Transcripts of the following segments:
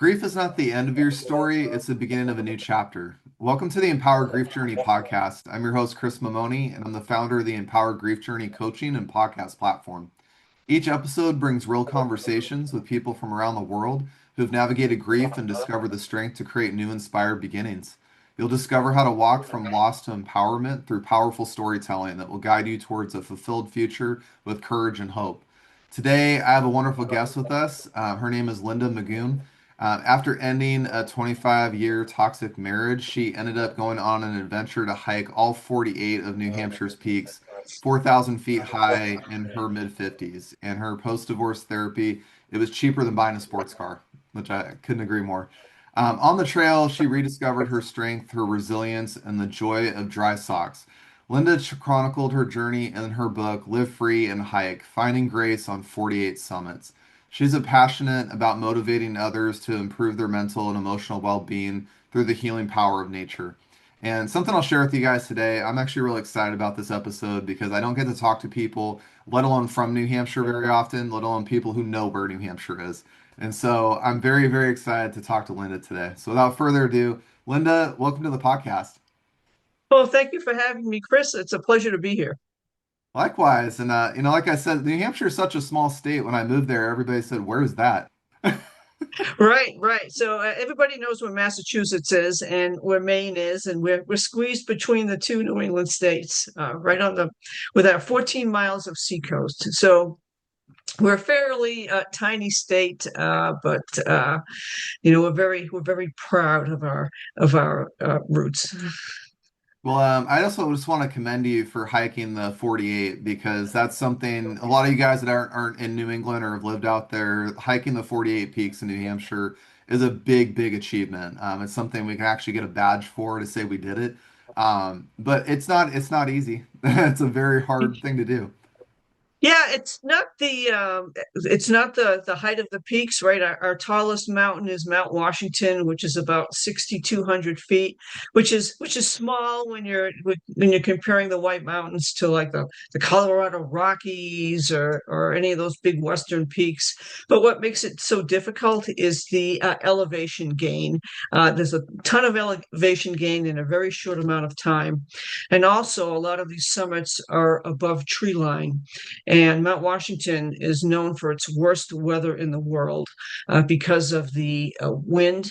Grief is not the end of your story, it's the beginning of a new chapter. Welcome to the Empower Grief Journey podcast. I'm your host, Chris Mamone, and I'm the founder of the Empower Grief Journey coaching and podcast platform. Each episode brings real conversations with people from around the world who have navigated grief and discovered the strength to create new inspired beginnings. You'll discover how to walk from loss to empowerment through powerful storytelling that will guide you towards a fulfilled future with courage and hope. Today, I have a wonderful guest with us. Her name is Linda Magoon. After ending a 25-year toxic marriage, she ended up going on an adventure to hike all 48 of New Hampshire's peaks, 4,000 feet high in her mid 50s. And her post-divorce therapy, it was cheaper than buying a sports car, which I couldn't agree more. On the trail, she rediscovered her strength, her resilience, and the joy of dry socks. Linda chronicled her journey in her book, Live Free and Hike, Finding Grace on 48 Summits. She's passionate about motivating others to improve their mental and emotional well-being through the healing power of nature. And something I'll share with you guys today, I'm actually really excited about this episode because I don't get to talk to people, let alone from New Hampshire very often, let alone people who know where New Hampshire is. And so I'm very, very excited to talk to Linda today. So without further ado, Linda, welcome to the podcast. Well, thank you for having me, Chris. It's a pleasure to be here. Likewise, and like I said, New Hampshire is such a small state. When I moved there, everybody said, "Where's that?" Right, right. So everybody knows where Massachusetts is and where Maine is, and we're squeezed between the two New England states, right on the with our 14 miles of seacoast. So we're a fairly tiny state, but we're very proud of our roots. Well, I also just want to commend you for hiking the 48 because that's something a lot of you guys that aren't in New England or have lived out there, hiking the 48 peaks in New Hampshire is a big, big achievement. It's something we can actually get a badge for to say we did it. But it's not easy. It's a very hard thing to do. Yeah, it's not the height of the peaks, right? Our tallest mountain is Mount Washington, which is about 6,200 feet, which is small when you're comparing the White Mountains to like the Colorado Rockies or any of those big Western peaks. But what makes it so difficult is the elevation gain. There's a ton of elevation gain in a very short amount of time, and also a lot of these summits are above tree line. And Mount Washington is known for its worst weather in the world because of the wind.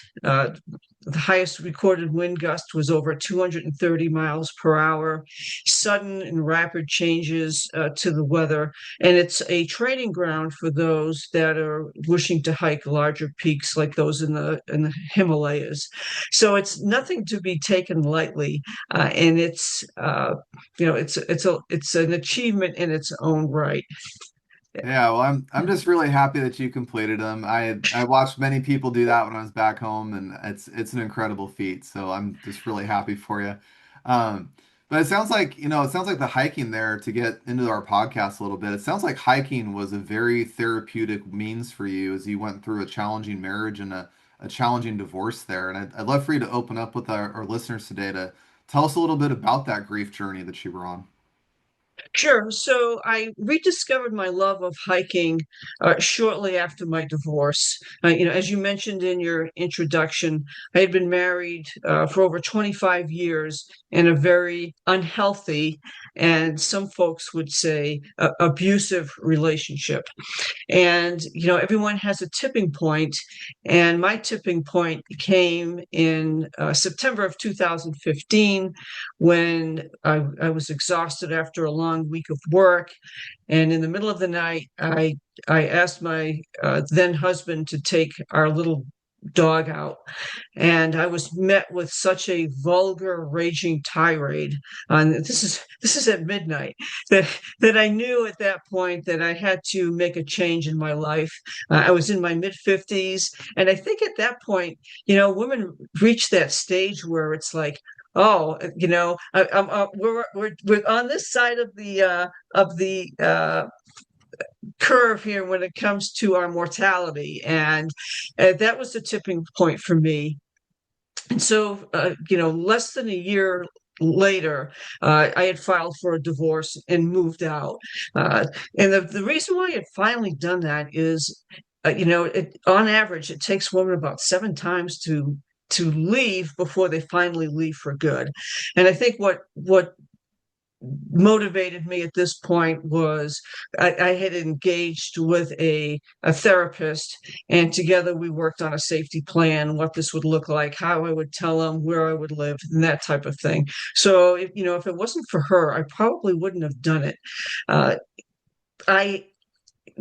The highest recorded wind gust was over 230 miles per hour, sudden and rapid changes to the weather. And it's a training ground for those that are wishing to hike larger peaks like those in the Himalayas. So it's nothing to be taken lightly. And it's an achievement in its own right. Yeah, well, I'm just really happy that you completed them. I watched many people do that when I was back home, and it's an incredible feat. So I'm just really happy for you. But it sounds like, it sounds like the hiking there to get into our podcast a little bit. It sounds like hiking was a very therapeutic means for you as you went through a challenging marriage and a challenging divorce there. And I'd love for you to open up with our listeners today to tell us a little bit about that grief journey that you were on. Sure. So I rediscovered my love of hiking shortly after my divorce. As you mentioned in your introduction, I had been married for over 25 years in a very unhealthy and some folks would say abusive relationship. And, everyone has a tipping point. And my tipping point came in September of 2015 when I was exhausted after a long week of work. And in the middle of the night, I asked my then husband to take our little dog out, and I was met with such a vulgar, raging tirade. And this is at midnight that that I knew at that point that I had to make a change in my life. I was in my mid 50s, and I think at that point, women reach that stage where it's like, oh, we're on this side of the curve here when it comes to our mortality, and that was the tipping point for me. And so, less than a year later, I had filed for a divorce and moved out. And the reason why I had finally done that is on average, it takes women about 7 times to leave before they finally leave for good. And I think what motivated me at this point was I had engaged with a therapist, and together we worked on a safety plan, what this would look like, how I would tell them where I would live, and that type of thing. So, if it wasn't for her, I probably wouldn't have done it. Uh, I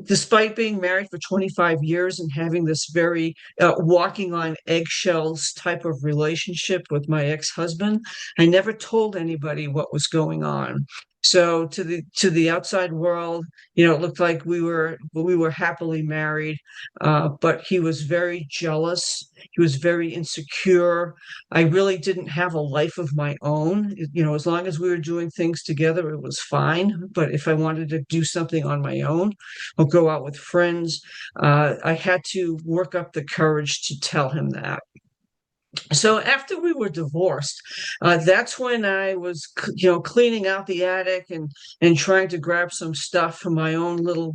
Despite being married for 25 years and having this very walking on eggshells type of relationship with my ex-husband, I never told anybody what was going on. So to the outside world, it looked like we were happily married, but he was very jealous. He was very insecure. I really didn't have a life of my own. As long as we were doing things together, it was fine. But if I wanted to do something on my own, or go out with friends. I had to work up the courage to tell him that. So after we were divorced, that's when I was, cleaning out the attic and trying to grab some stuff from my own little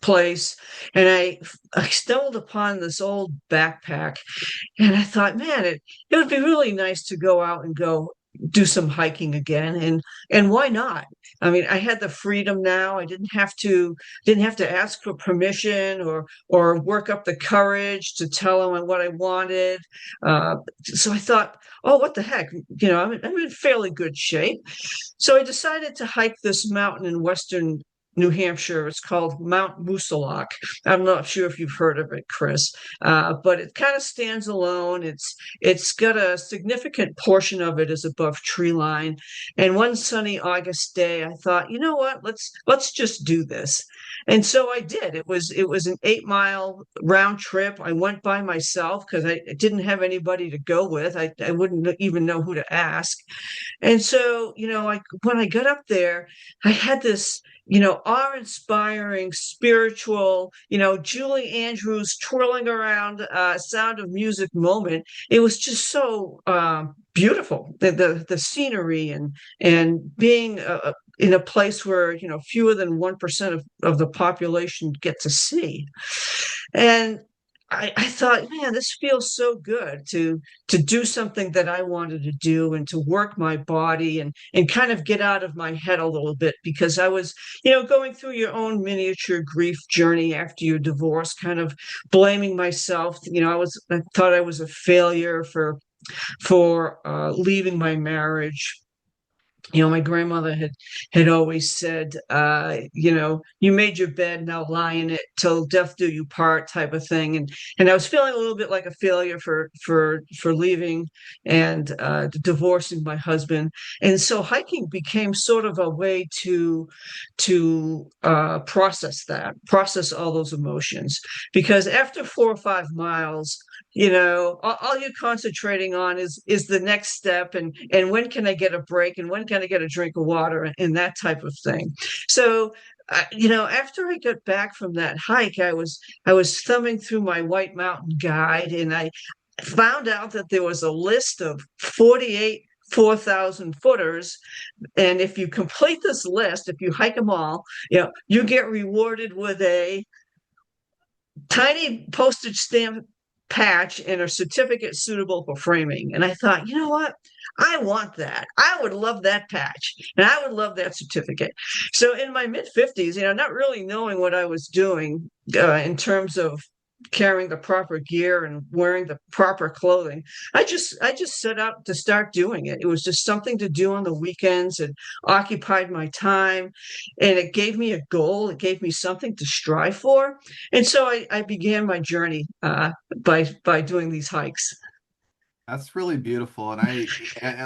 place, and I stumbled upon this old backpack, and I thought, man, it would be really nice to go out and go do some hiking again, and why not? I mean, I had the freedom now. I didn't have to ask for permission or work up the courage to tell them what I wanted. So I thought, oh, what the heck? I'm in fairly good shape. So I decided to hike this mountain in western New Hampshire. It's called Mount Moosilauke. I'm not sure if you've heard of it, Chris, but it kind of stands alone. It's got a significant portion of it is above tree line. And one sunny August day, I thought, you know what? Let's just do this. And so I did. It was an 8 mile round trip. I went by myself because I didn't have anybody to go with. I wouldn't even know who to ask. And so, when I got up there, I had this, awe-inspiring, spiritual, Julie Andrews twirling around Sound of Music moment. It was just so beautiful, the scenery and being in a place where, fewer than 1% of the population get to see. And I thought, man, this feels so good to do something that I wanted to do and to work my body and kind of get out of my head a little bit because I was, going through your own miniature grief journey after your divorce, kind of blaming myself. I thought I was a failure for leaving my marriage. My grandmother had always said, you made your bed, now lie in it till death do you part, type of thing. And I was feeling a little bit like a failure for leaving and divorcing my husband. And so hiking became sort of a way to process all those emotions. Because after 4 or 5 miles, all you're concentrating on is the next step and when can I get a break and when can I get a drink of water and that type of thing. So after I got back from that hike, I was thumbing through my White Mountain Guide, and I found out that there was a list of 48 4,000 footers. And if you complete this list, if you hike them all, you get rewarded with a tiny postage stamp patch and a certificate suitable for framing. And I thought, you know what? I want that. I would love that patch and I would love that certificate. So in my mid 50s, not really knowing what I was doing in terms of carrying the proper gear and wearing the proper clothing, I just set out to start doing it. It was just something to do on the weekends. It occupied my time and it gave me a goal. It gave me something to strive for. And so I began my journey by doing these hikes. That's really beautiful. And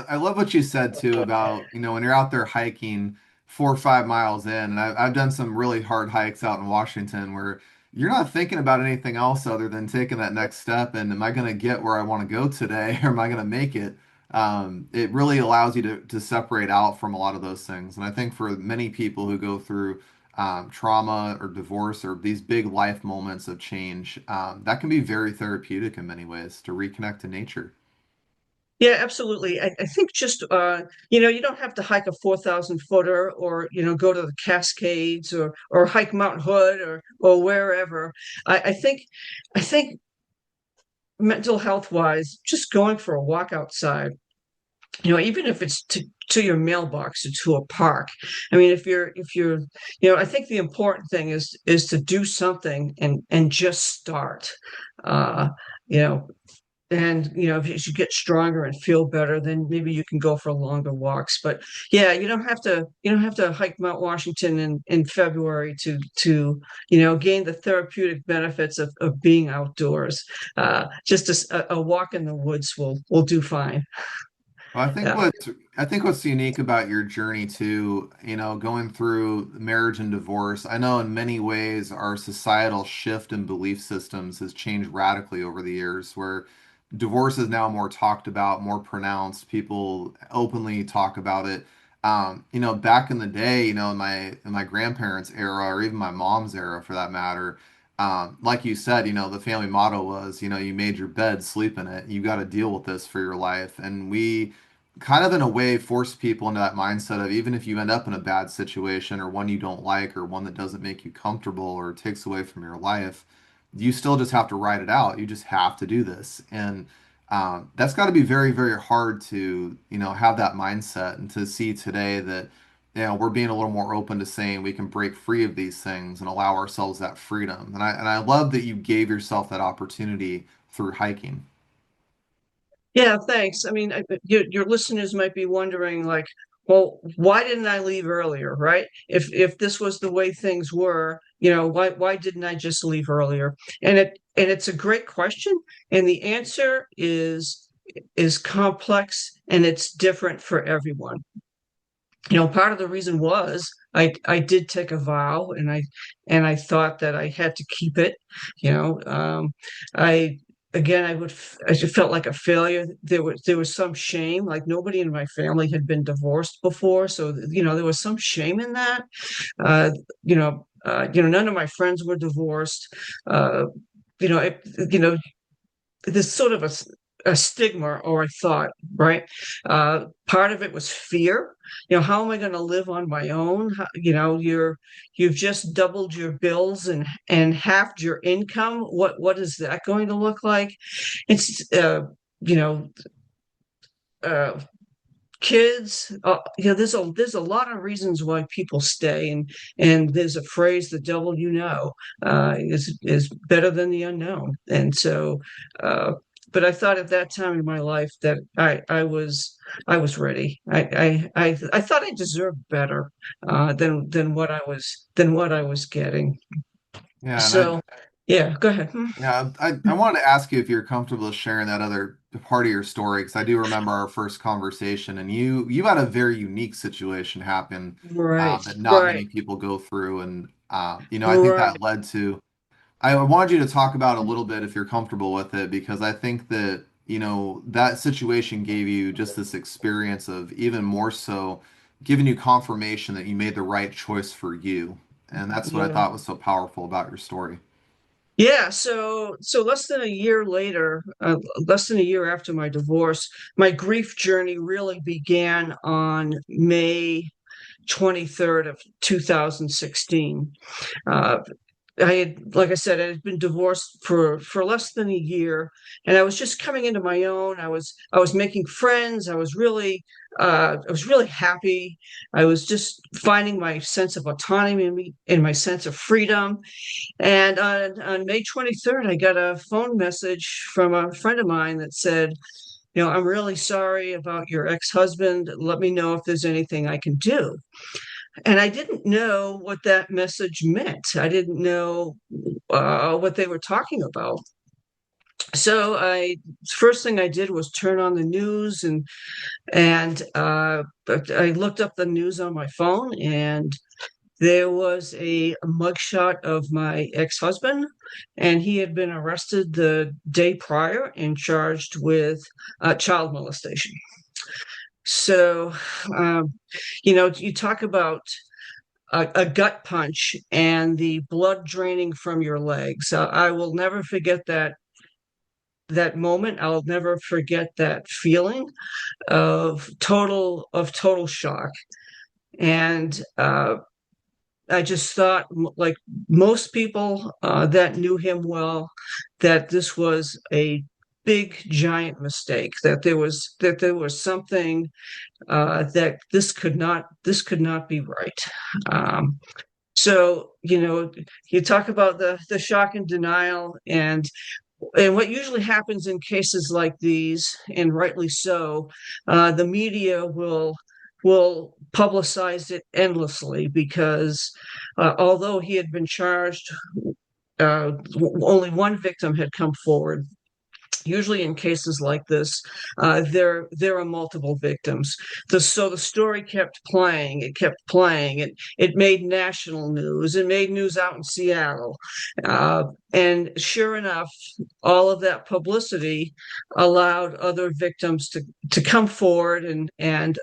I love what you said too about, when you're out there hiking 4 or 5 miles in, and I've done some really hard hikes out in Washington where you're not thinking about anything else other than taking that next step and am I going to get where I want to go today or am I going to make it? It really allows you to separate out from a lot of those things. And I think for many people who go through trauma or divorce or these big life moments of change, that can be very therapeutic in many ways to reconnect to nature. Yeah, absolutely. I think just you don't have to hike a 4,000 footer or go to the Cascades or hike Mount Hood or wherever. I think mental health wise, just going for a walk outside, even if it's to your mailbox or to a park. I mean, if you're I think the important thing is to do something and just start. Uh, you know, and as you get stronger and feel better, then maybe you can go for longer walks. But yeah, you don't have to hike Mount Washington in February to gain the therapeutic benefits of being outdoors. Just a walk in the woods will do fine. Well, Yeah. I think what's unique about your journey too, going through marriage and divorce, I know in many ways our societal shift in belief systems has changed radically over the years, where divorce is now more talked about, more pronounced. People openly talk about it. Back in the day, in my grandparents' era, or even my mom's era for that matter, like you said, the family motto was, you made your bed, sleep in it. You got to deal with this for your life. And we kind of in a way force people into that mindset of even if you end up in a bad situation or one you don't like or one that doesn't make you comfortable or takes away from your life, you still just have to ride it out. You just have to do this. And that's got to be very, very hard to, have that mindset and to see today that, we're being a little more open to saying we can break free of these things and allow ourselves that freedom. And I love that you gave yourself that opportunity through hiking. Yeah, thanks. I mean, your listeners might be wondering, like, well, why didn't I leave earlier, right? If this was the way things were, why didn't I just leave earlier? And it's a great question, and the answer is complex and it's different for everyone. Part of the reason was I did take a vow, and I thought that I had to keep it. You know, I again I just felt like a failure. There was some shame, like nobody in my family had been divorced before, so there was some shame in that. Uh, none of my friends were divorced. Uh, you know, it, you know, there's sort of a stigma, or I thought, right? Part of it was fear. How am I going to live on my own? You've just doubled your bills and halved your income. What is that going to look like? It's you know uh, kids. There's a lot of reasons why people stay, and there's a phrase, the devil is better than the unknown. And so but I thought at that time in my life that I was ready. I thought I deserved better than what I was getting. Yeah, and So yeah, go ahead. I wanted to ask you if you're comfortable sharing that other part of your story because I do remember our first conversation, and you had a very unique situation happen Right, that not right, many people go through, and I think right. that led to. I wanted you to talk about a little bit if you're comfortable with it because I think that that situation gave you just this experience of even more so giving you confirmation that you made the right choice for you, and that's what I Yeah. thought was so powerful about your story. Yeah, so less than a year after my divorce, my grief journey really began on May 23rd of 2016. Uh, like I said, I had been divorced for less than a year, and I was just coming into my own. I was making friends. I was really happy. I was just finding my sense of autonomy and my sense of freedom. And on May 23rd, I got a phone message from a friend of mine that said, I'm really sorry about your ex-husband. Let me know if there's anything I can do. And I didn't know what that message meant. I didn't know what they were talking about. So first thing I did was turn on the news, and I looked up the news on my phone, and there was a mugshot of my ex-husband, and he had been arrested the day prior and charged with child molestation. So, um, you talk about a gut punch and the blood draining from your legs. I will never forget that that moment. I'll never forget that feeling of total shock. And I just thought, like most people that knew him well, that this was a big, giant mistake. That there was something that this could not be right. Um, so, you talk about the shock and denial, and what usually happens in cases like these, and rightly so, the media will publicize it endlessly because although he had been charged, only one victim had come forward. Usually in cases like this, there are multiple victims. So the story kept playing. It kept playing. It made national news. It made news out in Seattle, and sure enough, all of that publicity allowed other victims to come forward, and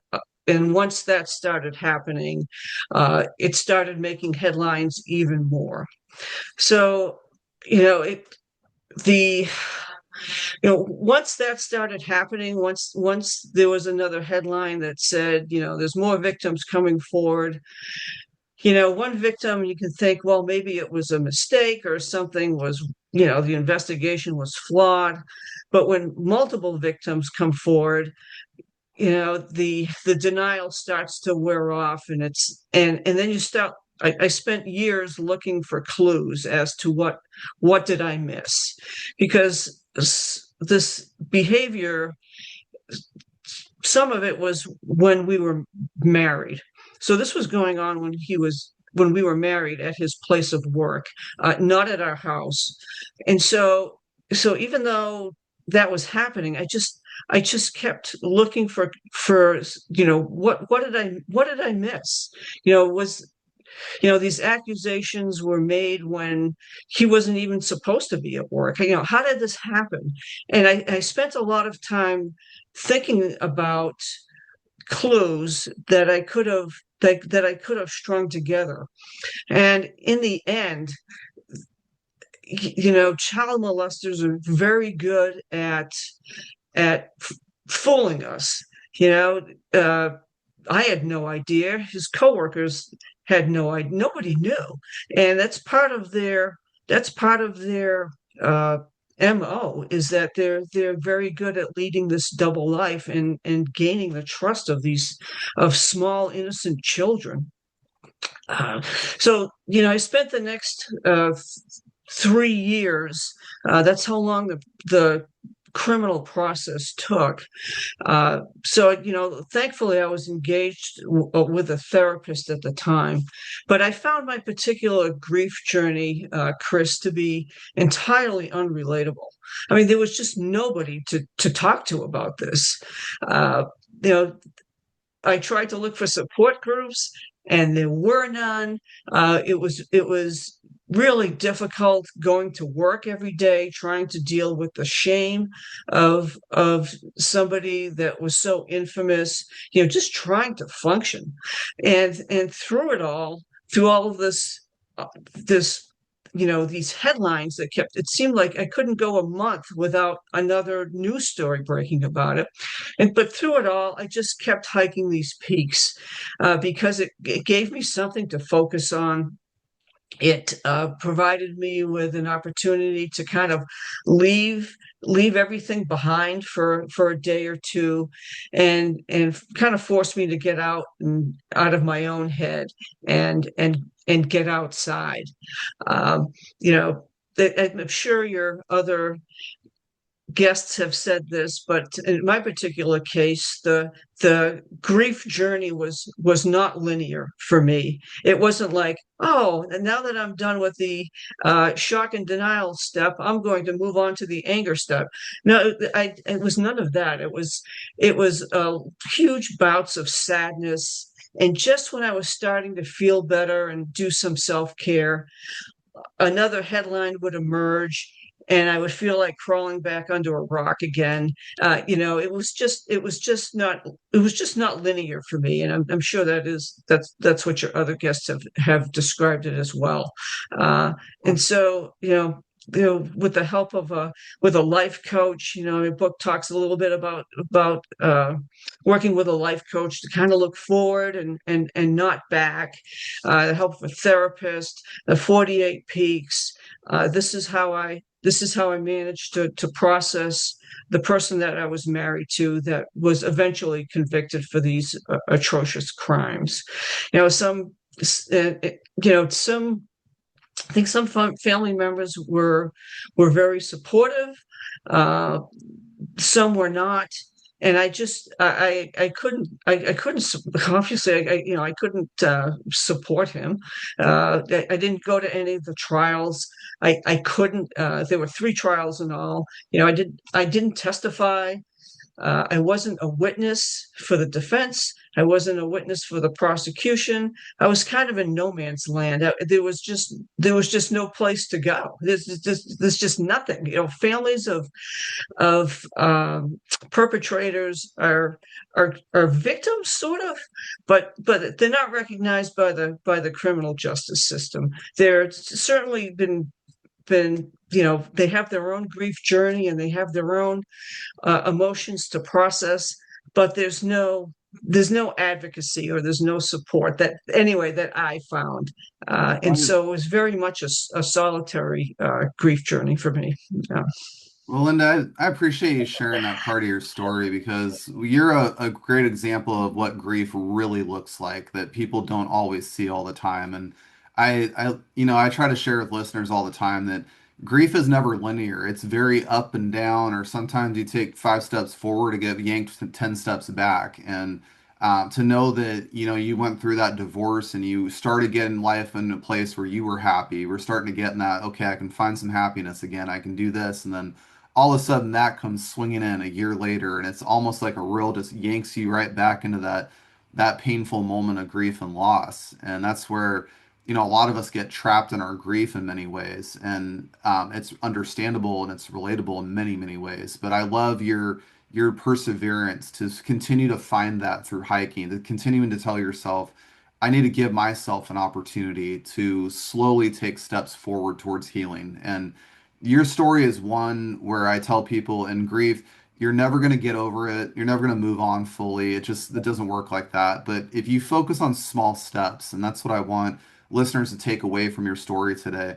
once that started happening, it started making headlines even more. So, you know, it the once that started happening, once there was another headline that said, there's more victims coming forward. One victim, you can think, well, maybe it was a mistake or something was, the investigation was flawed. But when multiple victims come forward, the denial starts to wear off, and then you start. I spent years looking for clues as to what did I miss, because this behavior, some of it was when we were married. So this was going on when we were married at his place of work, not at our house. And so even though that was happening, I just kept looking for what did I miss? Was these accusations were made when he wasn't even supposed to be at work. How did this happen? And I spent a lot of time thinking about clues that I could have strung together. And in the end, child molesters are very good at fooling us. You know, uh, I had no idea. His coworkers had no idea. Nobody knew, and that's part of their uh, MO, is that they're very good at leading this double life and gaining the trust of small innocent children. Uh, so I spent the next 3 years. That's how long the criminal process took. So, thankfully, I was engaged with a therapist at the time, but I found my particular grief journey, Chris, to be entirely unrelatable. I mean, there was just nobody to talk to about this. Uh, you know, I tried to look for support groups, and there were none. It was really difficult going to work every day, trying to deal with the shame of somebody that was so infamous. Just trying to function, and through all of this, these headlines that kept. It seemed like I couldn't go a month without another news story breaking about it. But through it all, I just kept hiking these peaks, because it gave me something to focus on. It provided me with an opportunity to kind of leave leave everything behind for a day or two, and kind of forced me to get out of my own head, and get outside. Um, you know, I'm sure your other guests have said this, but in my particular case, the grief journey was not linear for me. It wasn't like, oh, and now that I'm done with the shock and denial step, I'm going to move on to the anger step. No, it was none of that. It was huge bouts of sadness. And just when I was starting to feel better and do some self-care, another headline would emerge, and I would feel like crawling back under a rock again. It was just not linear for me, and I'm sure that's what your other guests have described it as well. And so, with the help of a life coach. The book talks a little bit about working with a life coach to kind of look forward and not back. The help of a therapist, the 48 peaks. This is how I managed to process the person that I was married to that was eventually convicted for these atrocious crimes. Some some I think some family members were very supportive. Uh, some were not, and I couldn't obviously I couldn't support him. I didn't go to any of the trials. I couldn't. There were three trials in all. I didn't testify. I wasn't a witness for the defense. I wasn't a witness for the prosecution. I was kind of in no man's land. There was just no place to go. There's just nothing. Families of perpetrators are victims, sort of, but they're not recognized by the criminal justice system. They're certainly been they have their own grief journey and they have their own emotions to process, but there's no advocacy or there's no support that I found, and Well, so it was very much a solitary grief journey for me. Yeah. Well, Linda, I appreciate you sharing that part of your story because you're a great example of what grief really looks like that people don't always see all the time. And I try to share with listeners all the time that grief is never linear. It's very up and down, or sometimes you take 5 steps forward to get yanked to 10 steps back. And to know that, you went through that divorce and you started getting life in a place where you were happy. You were starting to get in that, okay, I can find some happiness again. I can do this. And then all of a sudden that comes swinging in a year later, and it's almost like a real just yanks you right back into that painful moment of grief and loss. And that's where a lot of us get trapped in our grief in many ways, and it's understandable and it's relatable in many many ways. But I love your perseverance to continue to find that through hiking, to continuing to tell yourself, I need to give myself an opportunity to slowly take steps forward towards healing. And your story is one where I tell people in grief, you're never going to get over it. You're never going to move on fully. It doesn't work like that. But if you focus on small steps, and that's what I want listeners to take away from your story today,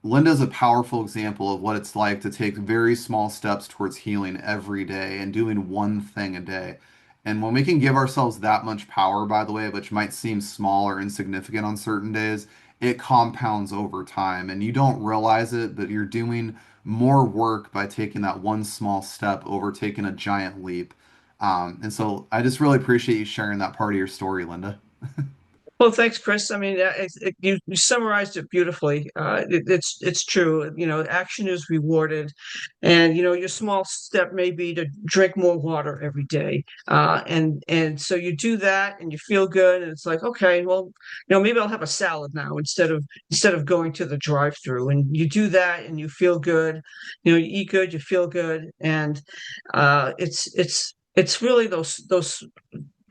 Linda's a powerful example of what it's like to take very small steps towards healing every day and doing one thing a day. And when we can give ourselves that much power, by the way, which might seem small or insignificant on certain days, it compounds over time. And you don't realize it, but you're doing more work by taking that one small step over taking a giant leap. And so I just really appreciate you sharing that part of your story, Linda. Well, thanks, Chris. I mean, you summarized it beautifully. It's true. Action is rewarded, and your small step may be to drink more water every day. And so you do that, and you feel good, and it's like, okay, well, maybe I'll have a salad now instead of going to the drive-through. And you do that, and you feel good. You eat good, you feel good, and it's really those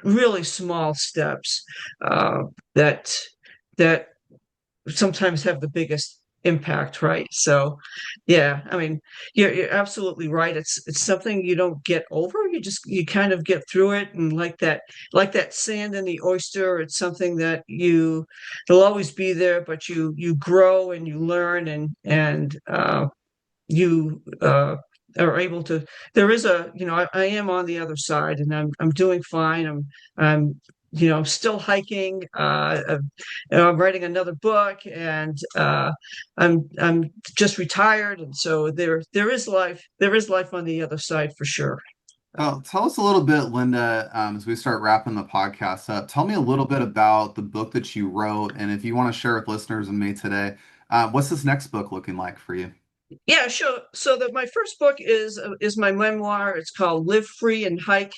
really small steps uh, that that sometimes have the biggest impact, right? So, yeah, I mean, you're absolutely right. It's something you don't get over. You kind of get through it, and like that sand in the oyster, it's something that it'll always be there, but you grow and you learn and you are able to. There is I am on the other side, and I'm doing fine. I'm still hiking. I'm writing another book, and I'm just retired, and so there is life. There is life on the other side for sure. Well, tell us a little bit, Linda, as we start wrapping the podcast up. Tell me a little bit about the book that you wrote, and if you want to share with listeners and me today, what's this next book looking like for you? Yeah, sure. So that my first book is my memoir. It's called "Live Free and Hike: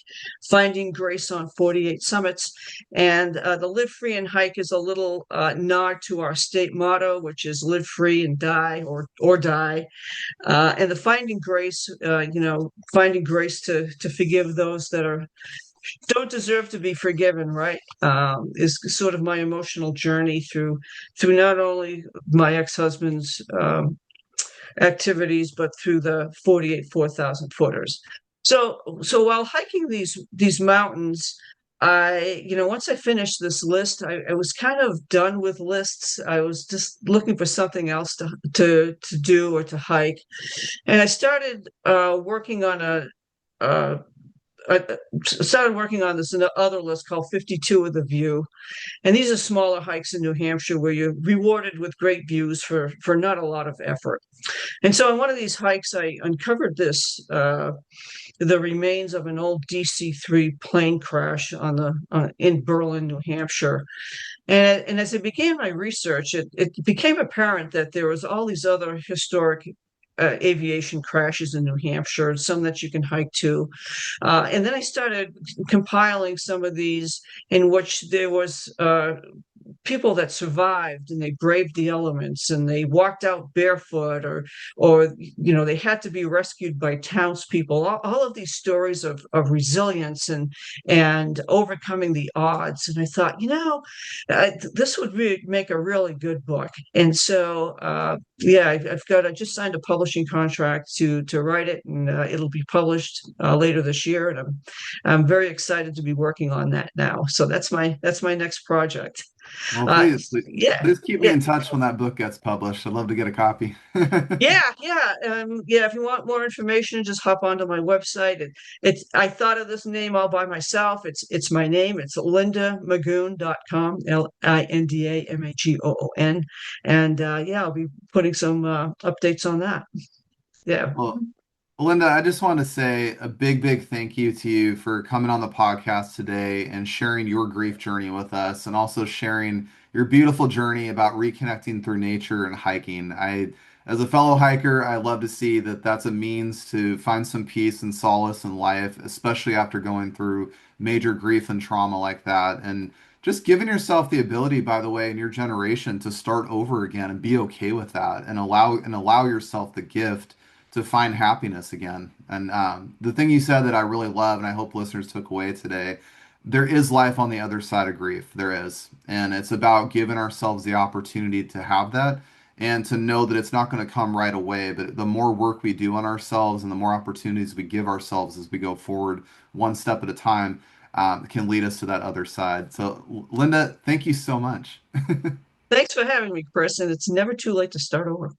Finding Grace on 48 Summits," and the "Live Free and Hike" is a little nod to our state motto, which is "Live free and die or die." And the finding grace, finding grace to forgive those that don't deserve to be forgiven, right? Is sort of my emotional journey through not only my ex-husband's activities, but through the 48 4,000 footers. So while hiking these mountains, once I finished this list, I was kind of done with lists. I was just looking for something else to do or to hike, and I started working on uh, I started working on this other list called 52 of the View. And these are smaller hikes in New Hampshire where you're rewarded with great views for not a lot of effort. And so on one of these hikes, I uncovered the remains of an old DC-3 plane crash in Berlin, New Hampshire. And as I began my research, it became apparent that there was all these other historic aviation crashes in New Hampshire, some that you can hike to. And then I started compiling some of these in which there was people that survived and they braved the elements and they walked out barefoot or they had to be rescued by townspeople. All of these stories of resilience and overcoming the odds. And I thought, this would make a really good book. And so yeah, I just signed a publishing contract to write it, and it'll be published later this year. And I'm very excited to be working on that now. So that's my next project. Well, please, Yeah, please keep me yeah, in touch when that book gets published. I'd love to get a copy. yeah. If you want more information, just hop onto my website. I thought of this name all by myself. It's my name. It's lindamagoon.com, LINDAMAGOON, and yeah, I'll be putting some updates on that. Yeah. Well, Linda, I just want to say a big, big thank you to you for coming on the podcast today and sharing your grief journey with us, and also sharing your beautiful journey about reconnecting through nature and hiking. As a fellow hiker, I love to see that that's a means to find some peace and solace in life, especially after going through major grief and trauma like that. And just giving yourself the ability, by the way, in your generation to start over again and be okay with that and allow yourself the gift to find happiness again. And the thing you said that I really love, and I hope listeners took away today, there is life on the other side of grief. There is. And it's about giving ourselves the opportunity to have that and to know that it's not going to come right away. But the more work we do on ourselves and the more opportunities we give ourselves as we go forward, one step at a time, can lead us to that other side. So, Linda, thank you so much. Thanks for having me, Chris. And it's never too late to start over.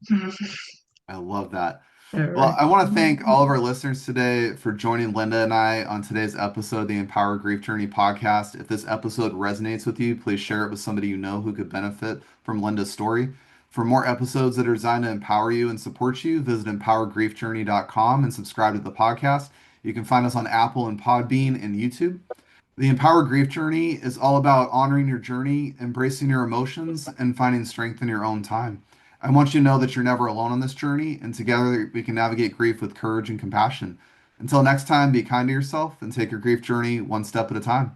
I love that. All Well, right. I want to thank all of our listeners today for joining Linda and I on today's episode of the Empower Grief Journey podcast. If this episode resonates with you, please share it with somebody you know who could benefit from Linda's story. For more episodes that are designed to empower you and support you, visit empowergriefjourney.com and subscribe to the podcast. You can find us on Apple and Podbean and YouTube. The Empower Grief Journey is all about honoring your journey, embracing your emotions, and finding strength in your own time. I want you to know that you're never alone on this journey, and together we can navigate grief with courage and compassion. Until next time, be kind to yourself and take your grief journey one step at a time.